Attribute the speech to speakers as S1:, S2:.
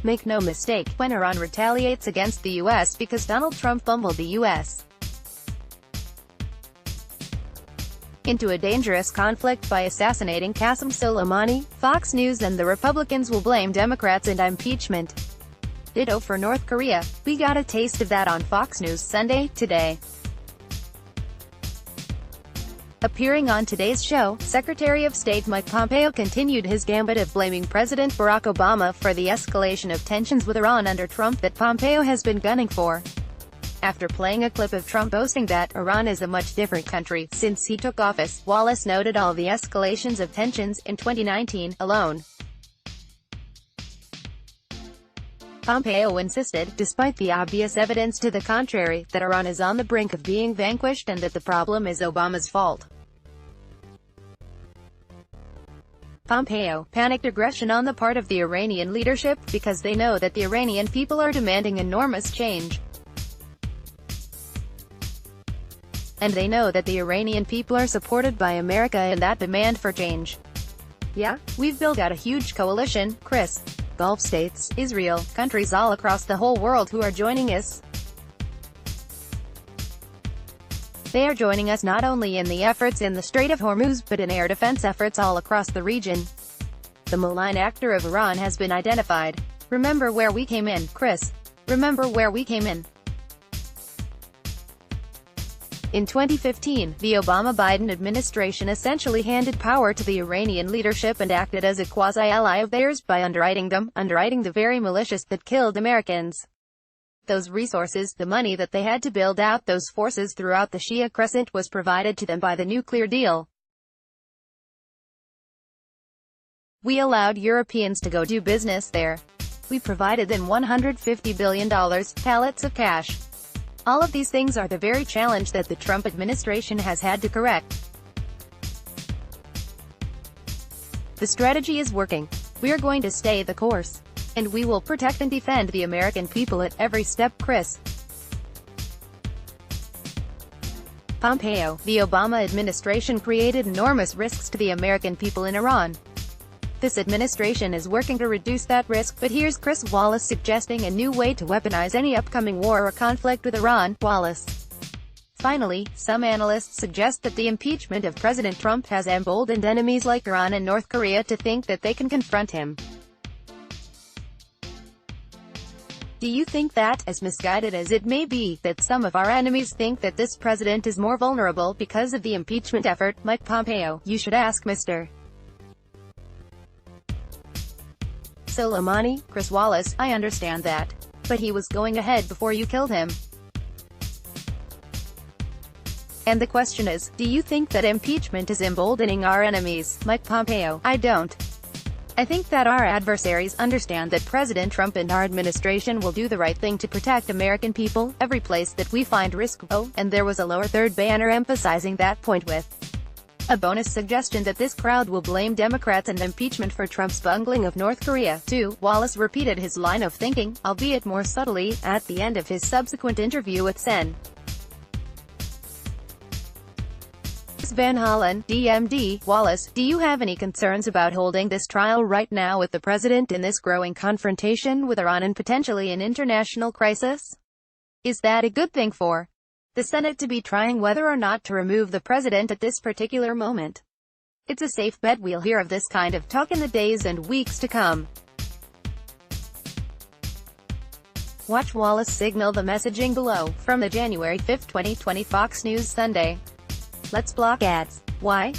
S1: Make no mistake, when Iran retaliates against the U.S. because Donald Trump bumbled the U.S. into a dangerous conflict by assassinating Qasem Soleimani, Fox News and the Republicans will blame Democrats and impeachment. Ditto for North Korea. We got a taste of that on Fox News Sunday, today. Appearing on today's show, Secretary of State Mike Pompeo continued his gambit of blaming President Barack Obama for the escalation of tensions with Iran under Trump that Pompeo has been gunning for. After playing a clip of Trump boasting that Iran is a much different country since he took office, Wallace noted all the escalations of tensions in 2019 alone. Pompeo insisted, despite the obvious evidence to the contrary, that Iran is on the brink of being vanquished and that the problem is Obama's fault. Pompeo, panicked aggression on the part of the Iranian leadership, because they know that the Iranian people are demanding enormous change. And they know that the Iranian people are supported by America in that demand for change. Yeah, we've built out a huge coalition, Chris. Gulf states, Israel, countries all across the whole world who are joining us. They are joining us not only in the efforts in the Strait of Hormuz but in air defense efforts all across the region. The malign actor of Iran has been identified. Remember where we came in, Chris. Remember where we came in. In 2015, the Obama-Biden administration essentially handed power to the Iranian leadership and acted as a quasi-ally of theirs by underwriting the very militias that killed Americans. Those resources, the money that they had to build out those forces throughout the Shia Crescent, was provided to them by the nuclear deal. We allowed Europeans to go do business there. We provided them $150 billion, pallets of cash. All of these things are the very challenge that the Trump administration has had to correct. The strategy is working. We are going to stay the course. And we will protect and defend the American people at every step, Chris. Pompeo, the Obama administration created enormous risks to the American people in Iran. This administration is working to reduce that risk, but here's Chris Wallace suggesting a new way to weaponize any upcoming war or conflict with Iran. Wallace. Finally, some analysts suggest that the impeachment of President Trump has emboldened enemies like Iran and North Korea to think that they can confront him. Do you think that, as misguided as it may be, that some of our enemies think that this president is more vulnerable because of the impeachment effort? Mike Pompeo, you should ask Mr. Soleimani. Chris Wallace, I understand that. But he was going ahead before you killed him. And the question is, do you think that impeachment is emboldening our enemies? Mike Pompeo, I don't. I think that our adversaries understand that President Trump and our administration will do the right thing to protect American people, every place that we find risk. Oh, and there was a lower third banner emphasizing that point with a bonus suggestion that this crowd will blame Democrats and impeachment for Trump's bungling of North Korea, too. Wallace repeated his line of thinking, albeit more subtly, at the end of his subsequent interview with Sen. Van Hollen, DMD. Wallace, do you have any concerns about holding this trial right now with the president in this growing confrontation with Iran and potentially an international crisis? Is that a good thing for the Senate to be trying whether or not to remove the president at this particular moment? It's a safe bet we'll hear of this kind of talk in the days and weeks to come. Watch Wallace signal the messaging below, from the January 5, 2020 Fox News Sunday. Let's block ads. Why?